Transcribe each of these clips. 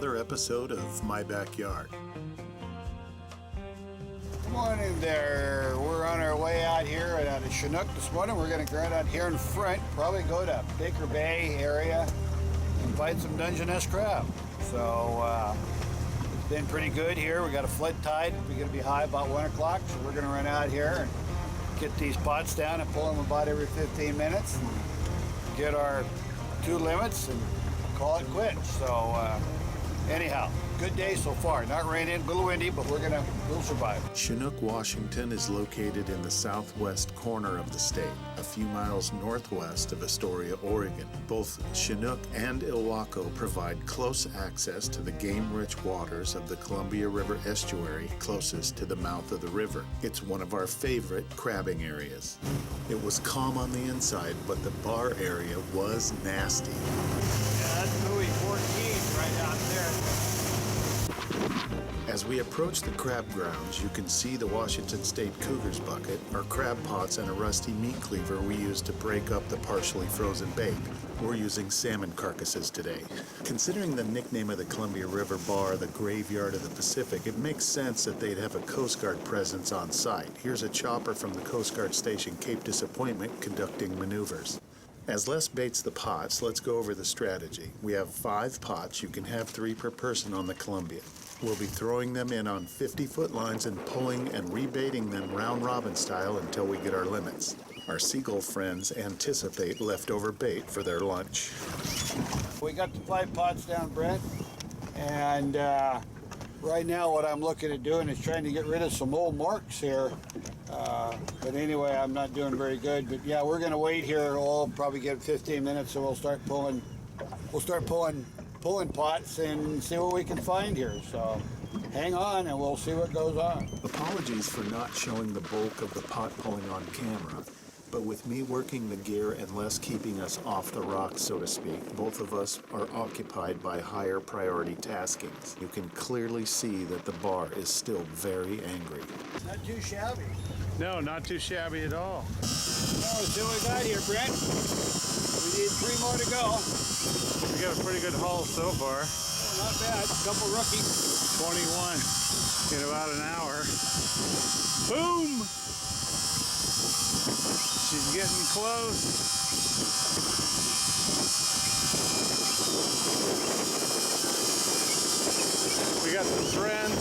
another episode of My Backyard. Good morning there. We're on our way out here out of Chinook this morning. We're going to go out here in front, probably go to Baker Bay area and find some Dungeness crab. So it's been pretty good here. We got a flood tide. We're going to be high about 1 o'clock, so we're going to run out here and get these pots down and pull them about every 15 minutes. Get our 2 limits and call it quits. So anyhow, good day so far. Not raining, a little windy, but we'll survive. Chinook, Washington is located in the southwest corner of the state, a few miles northwest of Astoria, Oregon. Both Chinook and Ilwaco provide close access to the game-rich waters of the Columbia River estuary closest to the mouth of the river. It's one of our favorite crabbing areas. It was calm on the inside, but the bar area was nasty. Yeah, that's buoy 14 right out there. As we approach the crab grounds, you can see the Washington State Cougars bucket, our crab pots, and a rusty meat cleaver we use to break up the partially frozen bait. We're using salmon carcasses today. Considering the nickname of the Columbia River Bar, the graveyard of the Pacific, it makes sense that they'd have a Coast Guard presence on site. Here's a chopper from the Coast Guard station Cape Disappointment conducting maneuvers. As Les baits the pots, let's go over the strategy. We have 5 pots. You can have 3 per person on the Columbia. We'll be throwing them in on 50-foot lines and pulling and rebaiting them round-robin style until we get our limits. Our seagull friends anticipate leftover bait for their lunch. We got the 5 pots down, Brent, and right now what I'm looking at doing is trying to get rid of some old marks here. But anyway, I'm not doing very good. But yeah, we're going to wait here. We'll probably get 15 minutes, and we'll start pulling. Pulling pots and see what we can find here. So hang on and we'll see what goes on. Apologies for not showing the bulk of the pot pulling on camera, but with me working the gear and Les keeping us off the rocks, so to speak, both of us are occupied by higher priority taskings. You can clearly see that the bar is still very angry. Not too shabby. No, not too shabby at all. Well, let's see what we got here, Brent. We need 3 more to go. We got a pretty good haul so far. Oh, not bad. Couple rookies. 21 in about an hour. Boom! She's getting close. We got some friends.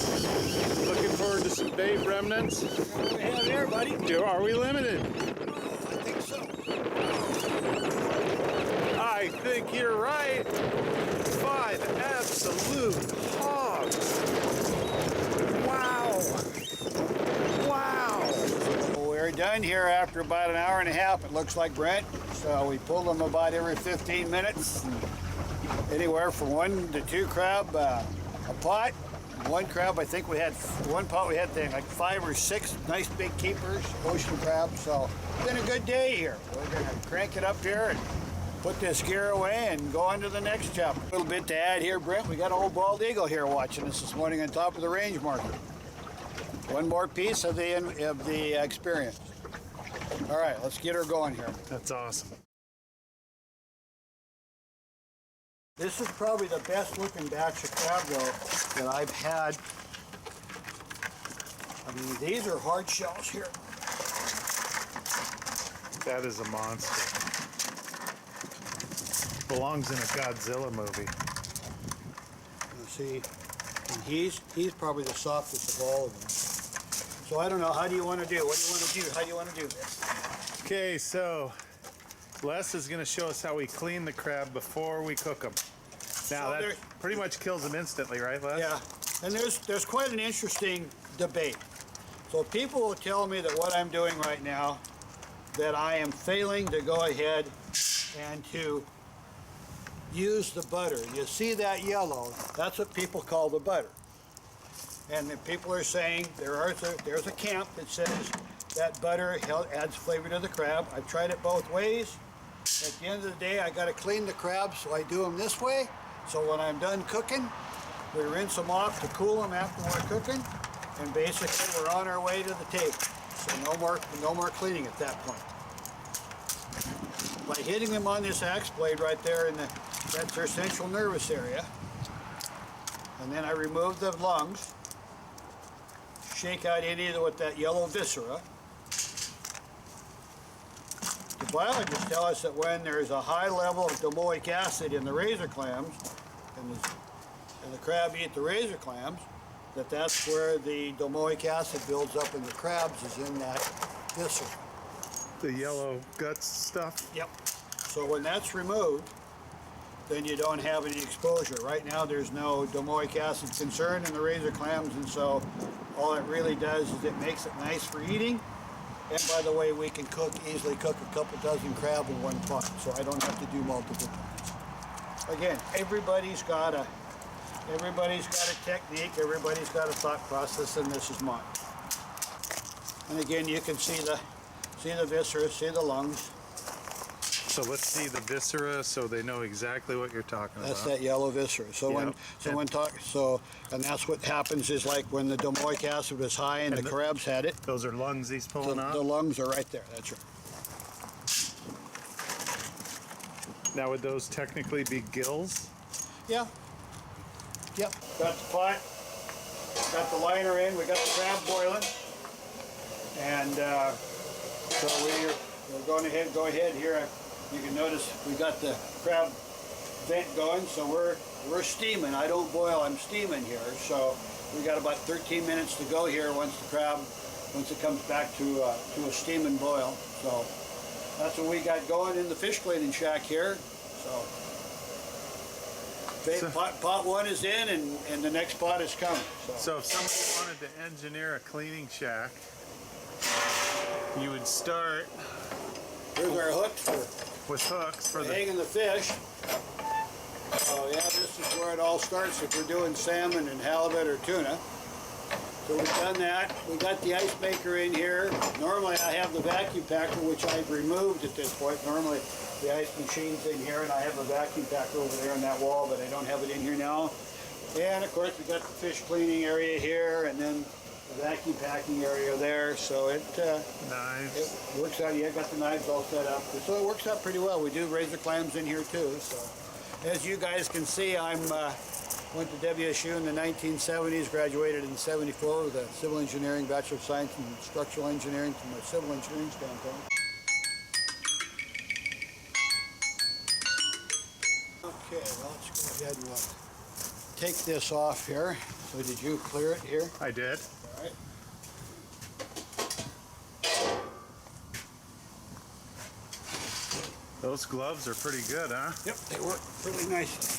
Looking forward to some bait remnants. What do we have here, buddy? Are we limited? I think so. I think you're right. 5 absolute hogs. Wow. Wow. Well, we're done here after about an hour and a half, it looks like, Brent. So we pull them about every 15 minutes. Anywhere from 1 to 2 crab a pot. 1 crab, I think we had, 1 pot we had like 5 or 6 nice big keepers, ocean crabs. So it's been a good day here. We're gonna crank it up here and put this gear away and go on to the next chapter. A little bit to add here, Brent. We got an old bald eagle here watching us this morning on top of the range marker. 1 more piece of the experience. All right, let's get her going here. That's awesome. This is probably the best looking batch of crab though that I've had. I mean, these are hard shells here. That is a monster. Belongs in a Godzilla movie. You see, and he's probably the softest of all of them. So I don't know, how do you want to do? What do you want to do? How do you want to do this? Okay, so Les is going to show us how we clean the crab before we cook them. Now, So that pretty much kills them instantly, right, Les? Yeah, and there's quite an interesting debate. So people will tell me that what I'm doing right now, that I am failing to go ahead and to use the butter. You see that yellow? That's what people call the butter. And the people are saying there's a camp that says that butter adds flavor to the crab. I've tried it both ways. At the end of the day, I got to clean the crabs, so I do them this way. So when I'm done cooking, we rinse them off to cool them after we're cooking, and basically we're on our way to the table. So no more cleaning at that point. By hitting them on this axe blade right there in that's their central nervous area, and then I remove the lungs, shake out any of with that yellow viscera. The biologists tell us that when there's a high level of domoic acid in the razor clams, and the crab eat the razor clams, that's where the domoic acid builds up in the crabs, is in that viscera. The yellow guts stuff? Yep. So when that's removed, then you don't have any exposure. Right now there's no domoic acid concern in the razor clams, and so all it really does is it makes it nice for eating. And by the way, we can easily cook a couple dozen crab in one pot, so I don't have to do multiple pots. Again, everybody's got a technique, everybody's got a thought process, and this is mine. And again, you can see the viscera, see the lungs. So let's see the viscera so they know exactly what you're talking That's about. that yellow viscera. So Yep. and that's what happens is like when the domoic acid was high and the crabs had it. Those are lungs he's pulling out? The lungs are right there. That's right. Now would those technically be gills? Yeah. Yep. Got the pot. Got the liner in. We got the crab boiling. And so we're going ahead. Go ahead here. You can notice we got the crab vent going, so we're steaming. I don't boil, I'm steaming here. So we got about 13 minutes to go here once it comes back to a steaming boil. So that's what we got going in the fish cleaning shack here. So pot one is in, and the next pot is coming. So if somebody wanted to engineer a cleaning shack, you would start Here's our hooks with hooks for hanging the fish. Oh yeah, this is where it all starts if we're doing salmon and halibut or tuna. So we've done that. We got the ice maker in here. Normally I have the vacuum packer, which I've removed at this point. Normally the ice machine's in here, and I have a vacuum packer over there on that wall, but I don't have it in here now. And of course we got the fish cleaning area here, and then the vacuum packing area there. So it works out. Yeah, got the knives all set up. So it works out pretty well. We do razor clams in here too. So as you guys can see, went to WSU in the 1970s, graduated in '74 with a civil engineering, Bachelor of Science in Structural Engineering from a civil engineering standpoint. Okay, well, let's go ahead and take this off here. So did you clear it here? I did. All right. Those gloves are pretty good, huh? Yep, they work really nicely.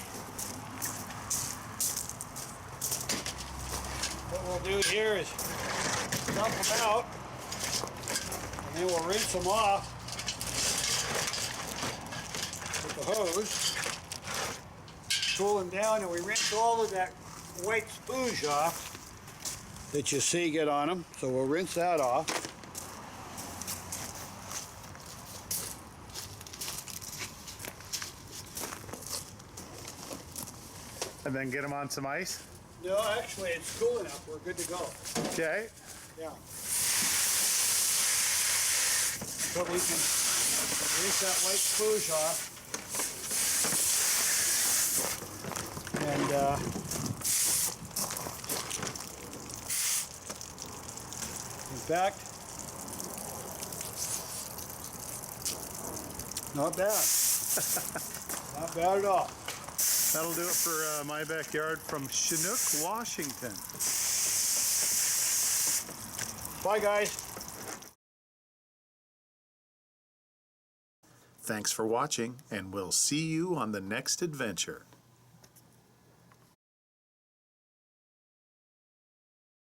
What we'll do here is dump them out, and then we'll rinse them off with the hose. Cool them down, and we rinse all of that white spooge off that you see get on them. So we'll rinse that off. And then get them on some ice? No, actually, it's cool enough. We're good to go. Okay. Yeah. But we can rinse that white spooge off. And in fact, not bad. Not bad at all. That'll do it for my backyard from Chinook, Washington. Bye, guys. Thanks for watching, and we'll see you on the next adventure.